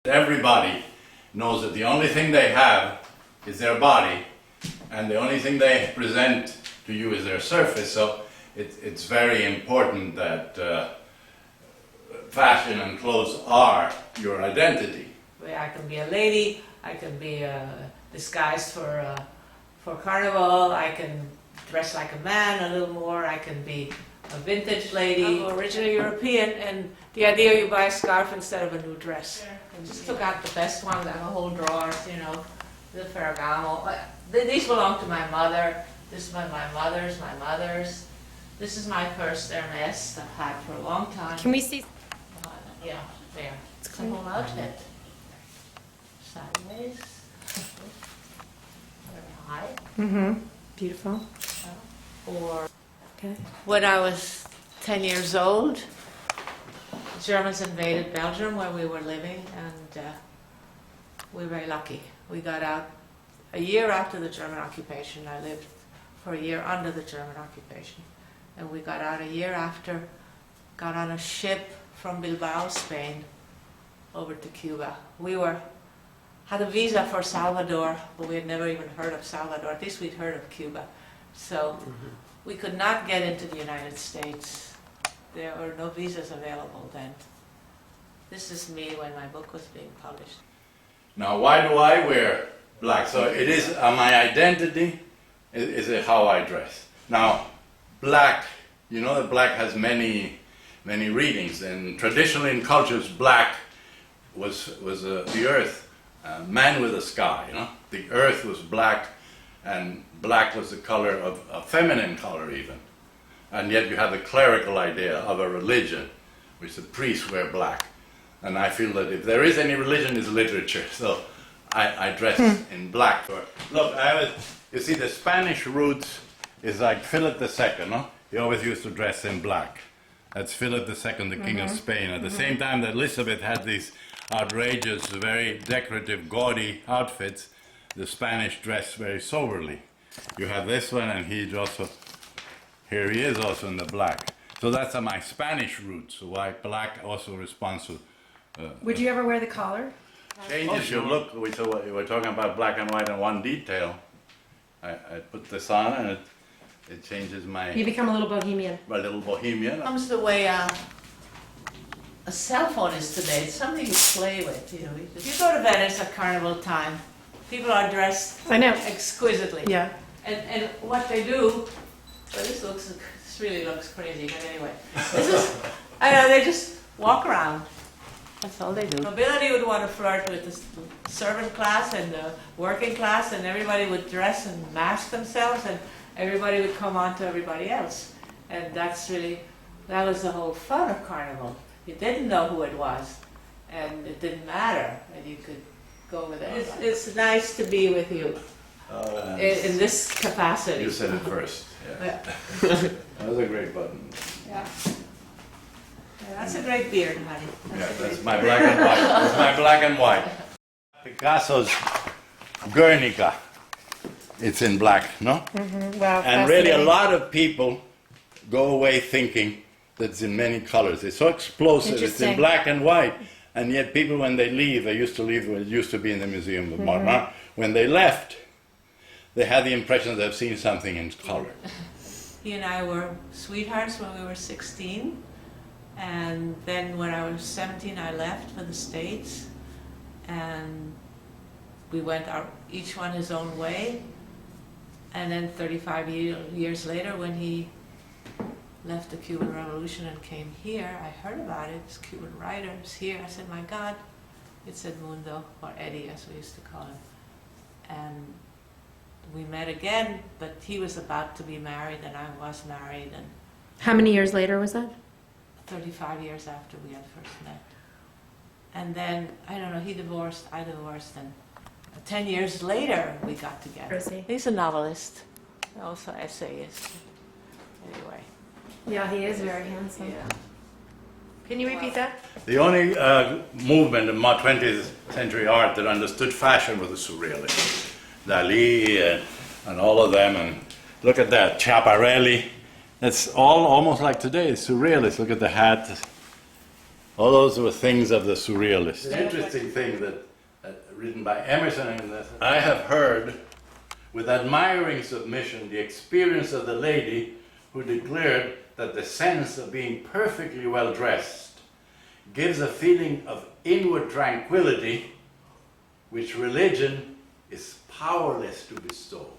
Everybody knows that the only thing they have is their body, and the only thing they present to you is their surface. So it's very important that fashion and clothes are your identity. I can be a lady, I can be disguised for carnival, I can dress like a man a little more, I can be a vintage lady. I'm originally European, and the idea you buy a scarf instead of a new dress. I just took out the best ones. I have a whole drawer, you know, the Ferragamo. These belong to my mother. This is my mother's. This is my first Hermes I've had for a long time. Can we see? Yeah, there. It's the whole outfit. Sideways. Very high. Mm-hmm. Beautiful. Or Okay. when I was 10 years old, the Germans invaded Belgium where we were living, and we were very lucky. We got out a year after the German occupation. I lived for a year under the German occupation. And we got out a year after, got on a ship from Bilbao, Spain, over to Cuba. We had a visa for Salvador, but we had never even heard of Salvador. At least we'd heard of Cuba. So we could not get into the United States. There were no visas available then. This is me when my book was being published. Now, why do I wear black? So it is my identity, is it how I dress. Now, black, you know that black has many readings, and traditionally in cultures, black was the earth, man with the sky, you know. The earth was black, and black was the color of a feminine color even. And yet you have the clerical idea of a religion, which the priests wear black. And I feel that if there is any religion, it's literature. So I dress in black. Look, you see, the Spanish roots is like Philip II, no? He always used to dress in black. That's Philip II, the King of Spain. At the same time that Elizabeth had these outrageous, very decorative, gaudy outfits, the Spanish dress very soberly. You have this one, and here he is also in the black. So that's my Spanish roots, why black also responds to... Would you ever wear the collar? changes your look. We were talking about black and white and one detail. I put this on, and it changes You become a little bohemian. my little bohemian. It comes the way a cell phone is today. It's something you play with. You know, if you go to Venice at carnival time, people are dressed I know. exquisitely. Yeah. And what they do, well, this really looks crazy, but anyway, this is, I know, they just walk around. That's all they do. Nobility would want to flirt with the servant class and the working class, and everybody would dress and mask themselves, and everybody would come on to everybody else. And that was the whole fun of carnival. You didn't know who it was, and it didn't matter, and you could go with it. It's nice to be with you in this capacity. You said it first. Yeah. That was a great button. Yeah. That's a great beard, honey. That's my black and white. That's my black and white. Picasso's Guernica. It's in black, no? Mm-hmm. Wow. And really a lot of people go away thinking that it's in many colors. It's so explosive, it's in black and white. And yet people, when they leave, they used to leave where it used to be in the Museum of Modern Art. When they left, they had the impression they've seen something in color. He and I were sweethearts when we were 16. And then when I was 17, I left for the States. And we went each one his own way. And then 35 years later, when he left the Cuban Revolution and came here, I heard about it. This Cuban writer is here. I said, my God, it's Edmundo, or Eddie, as we used to call him. And we met again, but he was about to be married, and I was married. And How many years later was that? 35 years after we had first met. And then, I don't know, he divorced, I divorced, and 10 years later we got together. He's a novelist, also essayist. Anyway. Yeah, he is very handsome. Yeah. Can you repeat that? The only movement in 20th century art that understood fashion was the Surrealists. Dali and all of them, and look at that, Schiaparelli. It's all almost like today, it's Surrealist. Look at the hat. All those were things of the surrealists. An interesting thing that written by Emerson, and that I have heard with admiring submission the experience of the lady who declared that the sense of being perfectly well dressed gives a feeling of inward tranquility which religion is powerless to bestow.